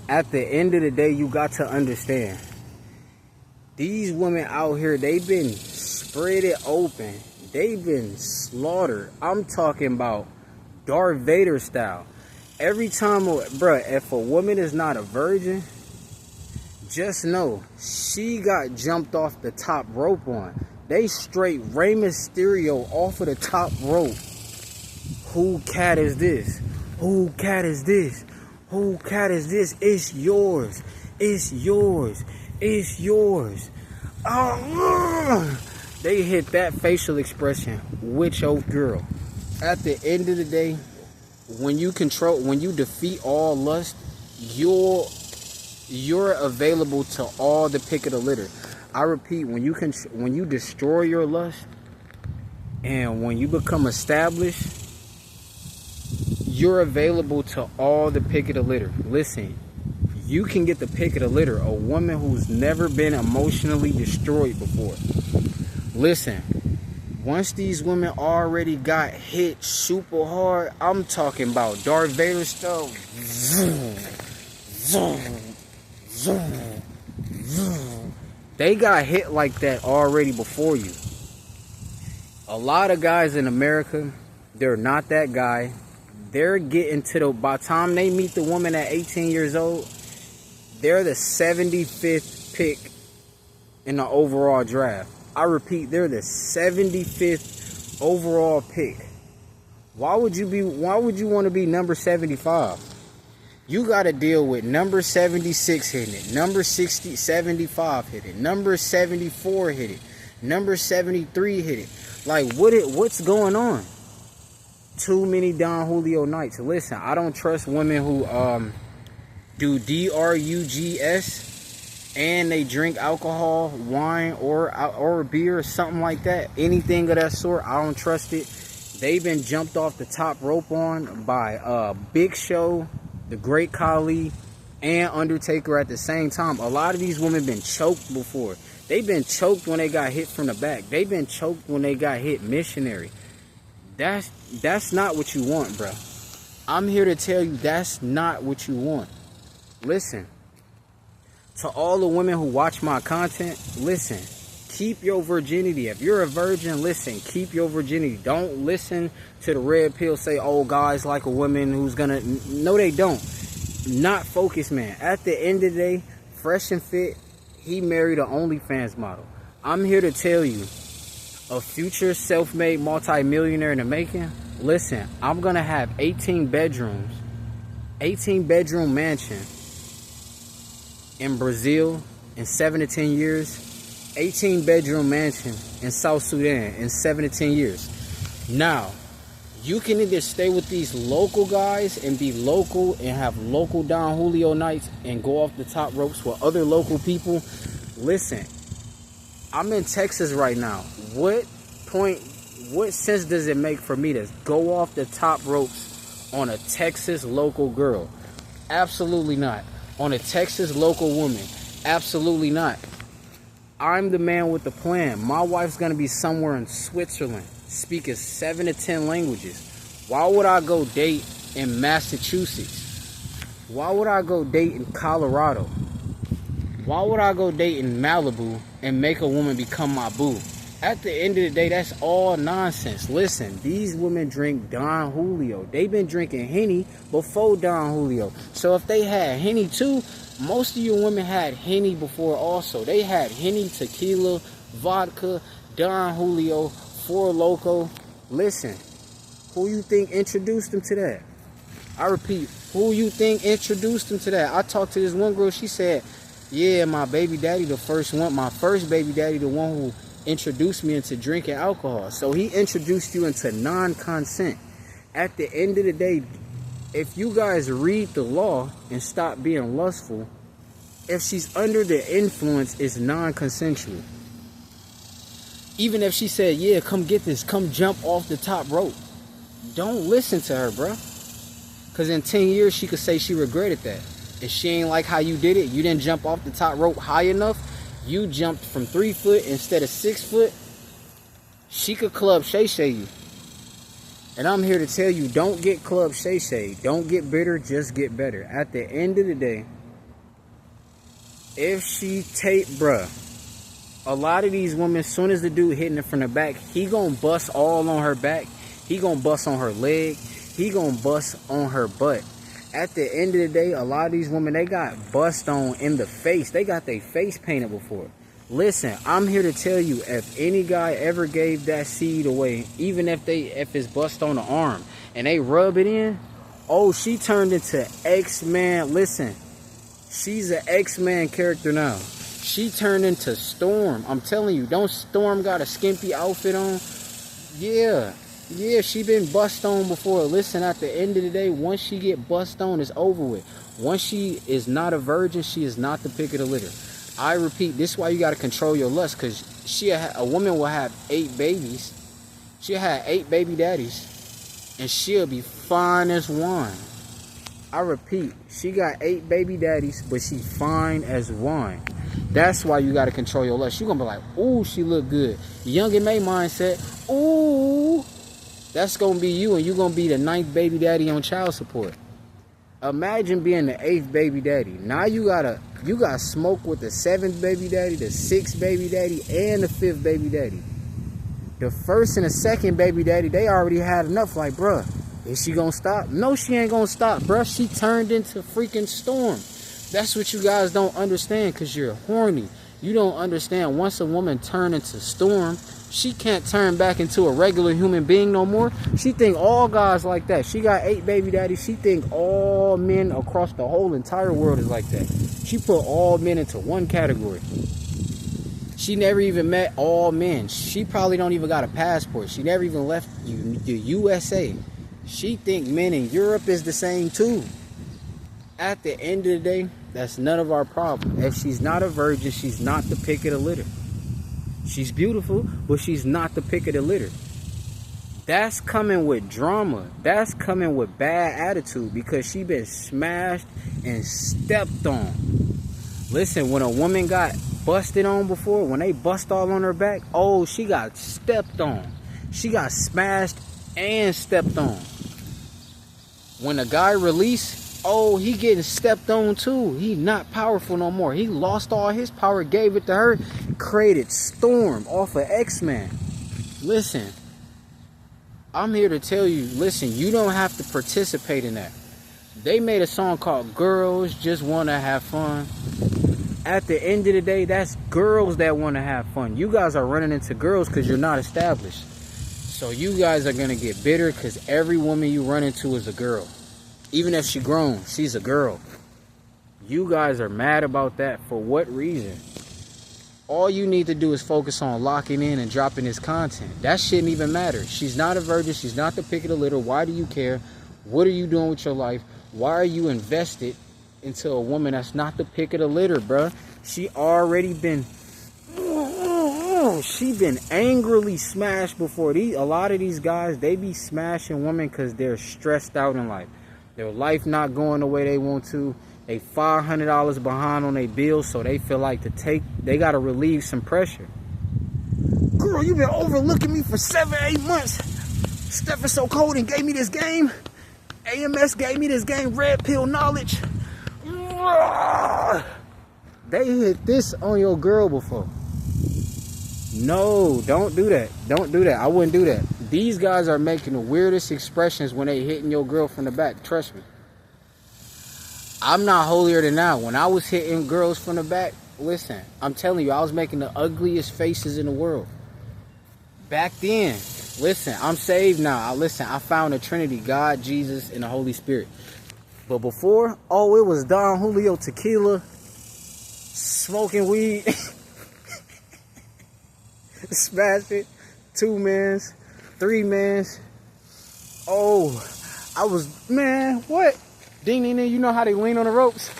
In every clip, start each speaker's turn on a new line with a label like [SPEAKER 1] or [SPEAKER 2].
[SPEAKER 1] At the end of the day, you got to understand. These women out here, they've been spread it open. They've been slaughtered. I'm talking about Darth Vader style. Every time, bruh, if a woman is not a virgin, just know she got jumped off the top rope on. They straight Rey Mysterio off of the top rope. Who cat is this? Who cat is this? Who cat is this? It's yours. It's yours. It's yours. Oh, they hit that facial expression with your girl. At the end of the day, when you defeat all lust, you're available to all the pick of the litter. I repeat, when you destroy your lust and when you become established, you're available to all the pick of the litter. Listen, you can get the pick of the litter, a woman who's never been emotionally destroyed before. Listen, once these women already got hit super hard, I'm talking about Darth Vader stuff. Zoom, zoom, zoom, zoom. They got hit like that already before you. A lot of guys in America, they're not that guy. They're getting to by the time they meet the woman at 18 years old, they're the 75th pick in the overall draft. I repeat, they're the 75th overall pick. Why would you want to be number 75? You got to deal with number 76 hitting it, number 75 hit it, number 74 hit it, number 73 hit it. Like, what's going on? Too many Don Julio nights. Listen, I don't trust women who do drugs and they drink alcohol, wine, or beer or something like that. Anything of that sort, I don't trust it. They've been jumped off the top rope on by Big Show, the Great Khali, and Undertaker at the same time. A lot of these women been choked before. They've been choked when they got hit from the back. They've been choked when they got hit missionary. That's not what you want, bro. I'm here to tell you that's not what you want. Listen, to all the women who watch my content, listen, keep your virginity. If you're a virgin, listen, keep your virginity. Don't listen to the red pill say, oh, guys like a woman who's gonna... No, they don't. Not focused, man. At the end of the day, Fresh and Fit, he married an OnlyFans model. I'm here to tell you, a future self-made multi-millionaire in the making, listen, I'm gonna have 18 bedroom mansion in Brazil in 7 to 10 years, 18 bedroom mansion in South Sudan in 7 to 10 years. Now, you can either stay with these local guys and be local and have local Don Julio nights and go off the top ropes with other local people. Listen, I'm in Texas right now. What sense does it make for me to go off the top ropes on a Texas local girl? Absolutely not. On a Texas local woman? Absolutely not. I'm the man with the plan. My wife's gonna be somewhere in Switzerland, speaking 7 to 10 languages. Why would I go date in Massachusetts? Why would I go date in Colorado? Why would I go date in Malibu and make a woman become my boo? At the end of the day, that's all nonsense. Listen, these women drink Don Julio. They've been drinking Henny before Don Julio. So if they had Henny too, most of you women had Henny before also. They had Henny, tequila, vodka, Don Julio, Four Loko. Listen, who you think introduced them to that? I repeat, who you think introduced them to that? I talked to this one girl, she said, yeah, my baby daddy, the first one, my first baby daddy, the one who introduced me into drinking alcohol. So he introduced you into non-consent. At the end of the day, if you guys read the law and stop being lustful, if she's under the influence, it's non-consensual. Even if she said, yeah, come get this, come jump off the top rope, don't listen to her, bro. Because in 10 years, she could say she regretted that. If she ain't like how you did it, you didn't jump off the top rope high enough, you jumped from 3 foot instead of 6 foot, she could Club Shay Shay you. And I'm here to tell you, don't get Club Shay Shay. Don't get bitter, just get better. At the end of the day, If she take, bruh, a lot of these women, as soon as the dude hitting it from the back, he gonna bust all on her back. He gonna bust on her leg. He gonna bust on her butt. At the end of the day, a lot of these women, they got bust on in the face. They got their face painted before. Listen, I'm here to tell you, if any guy ever gave that seed away, even if it's bust on the arm and they rub it in, oh, she turned into X-Man. Listen, she's an X-Man character now. She turned into Storm. I'm telling you, don't Storm got a skimpy outfit on? Yeah, she been bust on before. Listen, at the end of the day, once she get bust on, it's over with. Once she is not a virgin, she is not the pick of the litter. I repeat, this is why you got to control your lust, because a woman will have 8 babies. She'll have 8 baby daddies, and she'll be fine as wine. I repeat, she got 8 baby daddies, but she fine as wine. That's why you got to control your lust. You're going to be like, ooh, she look good. Young and May mindset, ooh, that's going to be you, and you're going to be the 9th baby daddy on child support. Imagine being the 8th baby daddy. Now you got smoke with the 7th baby daddy, the 6th baby daddy, and the 5th baby daddy. The 1st and the 2nd baby daddy, they already had enough. Like, bruh, is she gonna stop? No, she ain't gonna stop, bruh. She turned into freaking Storm. That's what you guys don't understand, because you're horny. You don't understand, once a woman turn into Storm, she can't turn back into a regular human being no more. She think all guys like that. She got 8 baby daddies. She think all men across the whole entire world is like that. She put all men into one category. She never even met all men. She probably don't even got a passport. She never even left the USA. She think men in Europe is the same too. At the end of the day, that's none of our problem. If she's not a virgin, she's not the pick of the litter. She's beautiful, but she's not the pick of the litter. That's coming with drama. That's coming with bad attitude, because she been smashed and stepped on. Listen, when a woman got busted on before, when they bust all on her back, oh, she got stepped on. She got smashed and stepped on. When a guy released, oh, he getting stepped on too. He not powerful no more. He lost all his power, gave it to her, created Storm off of X-Men. Listen, I'm here to tell you, listen, you don't have to participate in that. They made a song called Girls Just Want to Have Fun. At the end of the day, that's girls that want to have fun. You guys are running into girls because you're not established. So you guys are going to get bitter because every woman you run into is a girl. Even if she's grown, she's a girl. You guys are mad about that. For what reason? All you need to do is focus on locking in and dropping this content. That shouldn't even matter. She's not a virgin. She's not the pick of the litter. Why do you care? What are you doing with your life? Why are you invested into a woman that's not the pick of the litter, bruh? She already been... She been angrily smashed before. A lot of these guys, they be smashing women because they're stressed out in life. Their life not going the way they want to. They $500 behind on their bills, so they feel like they got to relieve some pressure. Girl, you been overlooking me for 7-8 months. Steph is so cold and gave me this game. AMS gave me this game, Red Pill Knowledge. They hit this on your girl before. No, don't do that. Don't do that. I wouldn't do that. These guys are making the weirdest expressions when they hitting your girl from the back. Trust me. I'm not holier than thou. When I was hitting girls from the back, listen, I'm telling you, I was making the ugliest faces in the world. Back then, listen, I'm saved now. Listen, I found the Trinity, God, Jesus, and the Holy Spirit. But before, oh, it was Don Julio tequila, smoking weed, smash it, 2 mans, 3 mans. Oh, I was, man, what? Ding, ding, ding, you know how they lean on the ropes?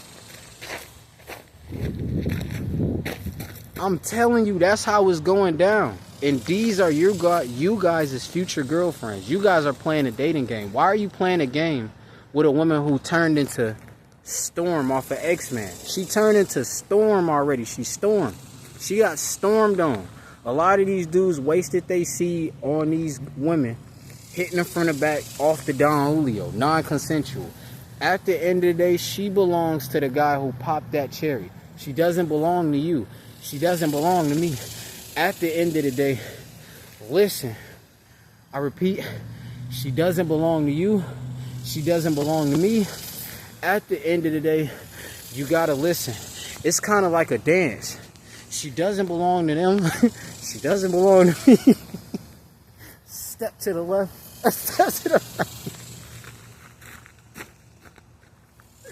[SPEAKER 1] I'm telling you, that's how it's going down. And these are you guys' future girlfriends. You guys are playing a dating game. Why are you playing a game with a woman who turned into Storm off of X-Men? She turned into Storm already. She's Storm. She got stormed on. A lot of these dudes wasted they seed on these women, hitting them from the back off the Don Julio, non-consensual. At the end of the day, she belongs to the guy who popped that cherry. She doesn't belong to you. She doesn't belong to me. At the end of the day, listen, I repeat, she doesn't belong to you. She doesn't belong to me. At the end of the day, you gotta listen. It's kind of like a dance. She doesn't belong to them. She doesn't belong to me. Step to the left. Step to the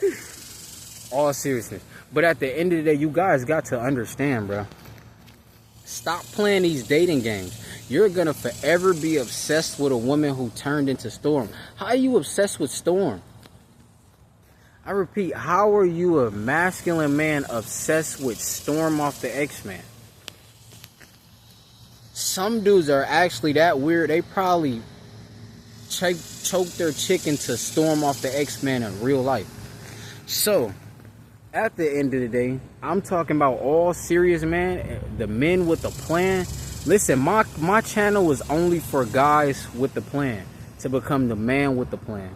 [SPEAKER 1] right. All seriousness. But at the end of the day, you guys got to understand, bro. Stop playing these dating games. You're gonna forever be obsessed with a woman who turned into Storm. How are you obsessed with Storm? I repeat, how are you a masculine man obsessed with Storm off the X-Men? Some dudes are actually that weird. They probably choke their chicken to Storm off the X-Men in real life. So, at the end of the day, I'm talking about all serious men, the men with a plan. Listen, my channel was only for guys with the plan, to become the man with the plan.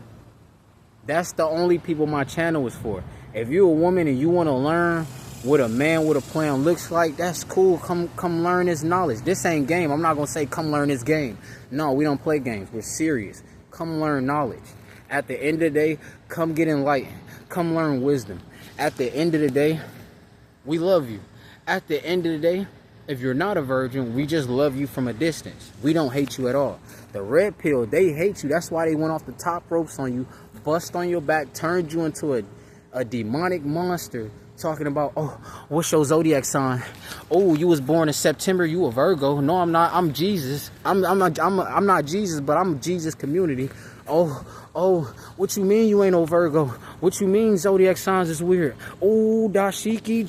[SPEAKER 1] That's the only people my channel was for. If you're a woman and you want to learn what a man with a plan looks like, that's cool. Come learn this knowledge. This ain't game. I'm not going to say come learn this game. No, we don't play games. We're serious. Come learn knowledge. At the end of the day, come get enlightened. Come learn wisdom. At the end of the day, we love you. At the end of the day, if you're not a virgin, we just love you from a distance. We don't hate you at all. The red pill, they hate you. That's why they went off the top ropes on you, bust on your back, turned you into a demonic monster, talking about, oh, what's your zodiac sign? Oh, you was born in September, you a Virgo. No, I'm not. I'm Jesus. I'm not Jesus, but I'm Jesus community. Oh, what you mean you ain't no Virgo? What you mean zodiac signs is weird? Oh, dashiki.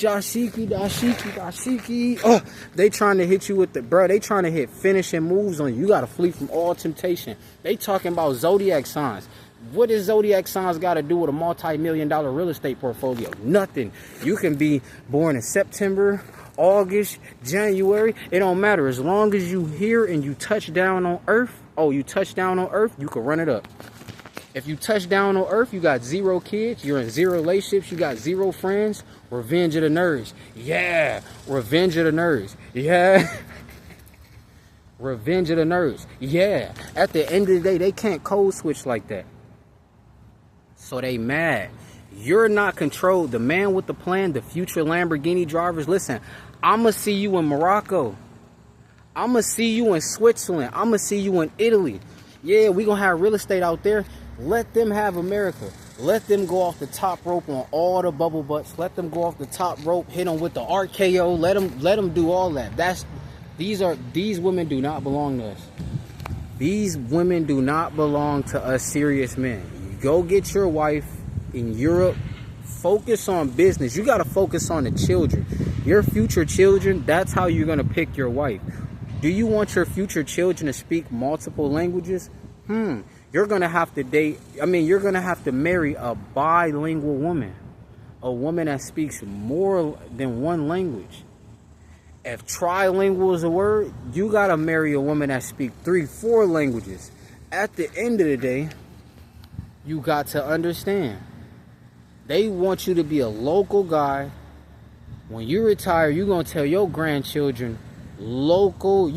[SPEAKER 1] Oh, they trying to hit you with the, bro, they trying to hit finishing moves on you. You got to flee from all temptation. They talking about zodiac signs. What does zodiac signs got to do with a multi-million-dollar real estate portfolio? Nothing. You can be born in September, August, January. It don't matter. As long as you here and you touch down on Earth, you touch down on Earth, you can run it up. If you touch down on Earth, you got 0 kids, you're in 0 relationships, you got 0 friends. Revenge of the nerds. Yeah. Revenge of the nerds. Yeah. Revenge of the nerds. Yeah. At the end of the day, they can't code switch like that. So they mad. You're not controlled. The man with the plan, the future Lamborghini drivers, listen, I'ma see you in Morocco. I'ma see you in Switzerland. I'ma see you in Italy. Yeah, we gonna have real estate out there. Let them have America. Let them go off the top rope on all the bubble butts. Let them go off the top rope, hit them with the RKO. Let them do all that. These women do not belong to us. These women do not belong to us serious men. You go get your wife in Europe. Focus on business. You got to focus on the children. Your future children, that's how you're going to pick your wife. Do you want your future children to speak multiple languages? You're going to have to you're going to have to marry a bilingual woman. A woman that speaks more than one language. If trilingual is a word, you got to marry a woman that speaks 3-4 languages. At the end of the day, you got to understand. They want you to be a local guy. When you retire, you're going to tell your grandchildren local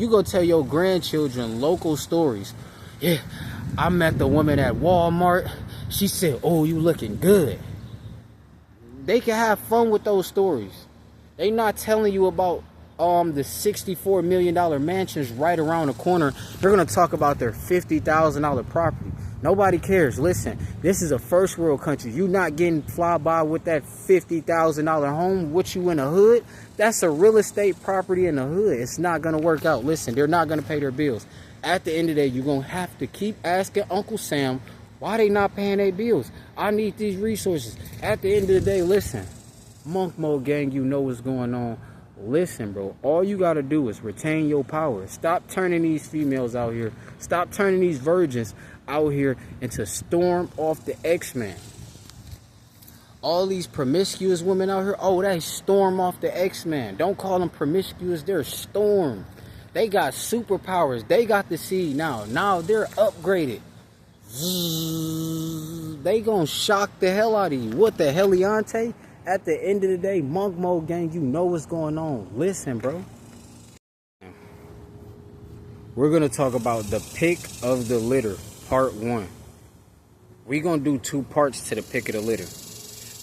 [SPEAKER 1] stories. Yeah, I met the woman at Walmart. She said, oh, you looking good. They can have fun with those stories. They not telling you about the $64 million mansions right around the corner. They're going to talk about their $50,000 property. Nobody cares. Listen, this is a first world country. You not getting fly by with that $50,000 home. What you in the hood? That's a real estate property in the hood. It's not going to work out. Listen, they're not going to pay their bills. At the end of the day, you're going to have to keep asking Uncle Sam why they not paying their bills. I need these resources. At the end of the day, listen, Monk Mode Gang, you know what's going on. Listen, bro, all you got to do is retain your power. Stop turning these females out here. Stop turning these virgins out here into Storm off the X-Men. All these promiscuous women out here, oh, they Storm off the X-Men. Don't call them promiscuous, they're Storm. They got superpowers. They got the seed now. Now they're upgraded. They gonna shock the hell out of you. What the Heliante? At the end of the day, Monk Mode Gang, you know what's going on. Listen, bro. We're going to talk about the pick of the litter, part 1. We're going to do 2 parts to the pick of the litter.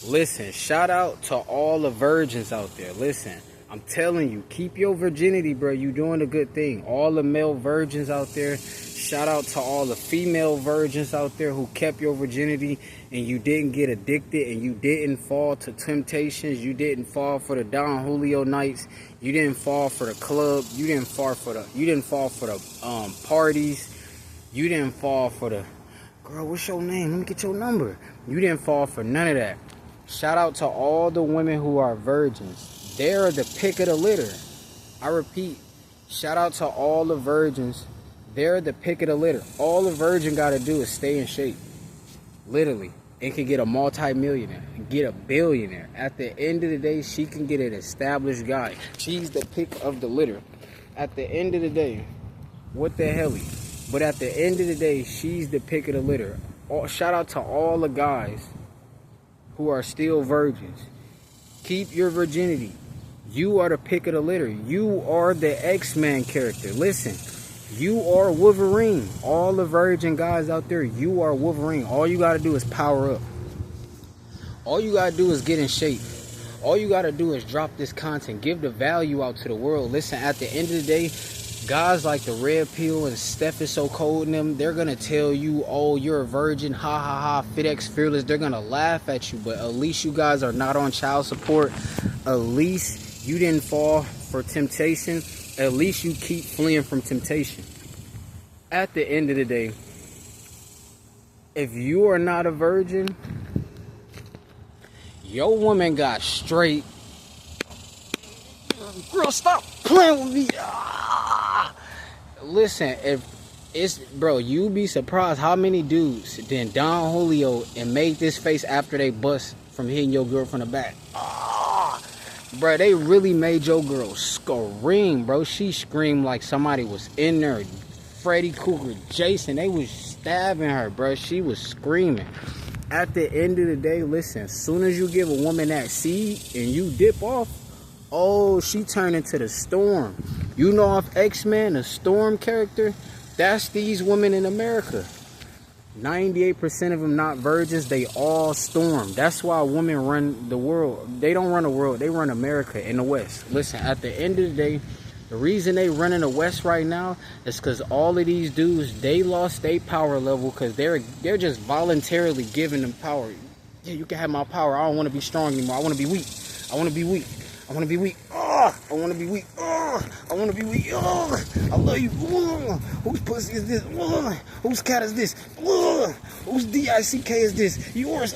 [SPEAKER 1] Listen, shout out to all the virgins out there. Listen, I'm telling you, keep your virginity, bro. You doing a good thing. All the male virgins out there, shout out to all the female virgins out there who kept your virginity and you didn't get addicted and you didn't fall to temptations. You didn't fall for the Don Julio nights. You didn't fall for the club. You didn't fall for the parties. You didn't fall for the, girl, what's your name? Let me get your number. You didn't fall for none of that. Shout out to all the women who are virgins. They're the pick of the litter. I repeat, shout out to all the virgins. They're the pick of the litter. All the virgin got to do is stay in shape. Literally. And can get a multi-millionaire. Get a billionaire. At the end of the day, she can get an established guy. She's the pick of the litter. At the end of the day, what the hell? But at the end of the day, she's the pick of the litter. Shout out to all the guys who are still virgins. Keep your virginity. You are the pick of the litter. You are the X-Men character. Listen, you are Wolverine. All the virgin guys out there, you are Wolverine. All you got to do is power up. All you got to do is get in shape. All you got to do is drop this content. Give the value out to the world. Listen, at the end of the day, guys like the Red Pill and Steph is so cold in them, they're going to tell you, oh, you're a virgin, ha ha ha, FitX Fearless. They're going to laugh at you, but at least you guys are not on child support. At least you didn't fall for temptation. At least you keep fleeing from temptation. At the end of the day, if you are not a virgin, your woman got straight. Girl, stop playing with me. Listen, if it's, bro, you be surprised how many dudes then Don Julio and made this face after they bust from hitting your girl from the back. Bro, they really made your girl scream, bro. She screamed like somebody was in there. Freddy Krueger, Jason, they was stabbing her, bro. She was screaming. At the end of the day, listen, as soon as you give a woman that seed and you dip off, oh, she turned into the Storm. You know off X-Men, the Storm character? That's these women in America. 98% of them not virgins, they all Storm. That's why women run the world. They don't run the world, they run America in the West. Listen, at the end of the day, the reason they run in the West right now is because all of these dudes, they lost their power level because they're just voluntarily giving them power. Yeah, you can have my power. I don't want to be strong anymore. I want to be weak. I want to be weak. I want to be weak. I want to be weak. I want to be weak. I love you. Whose pussy is this? Whose cat is this? Whose DICK is this? Yours.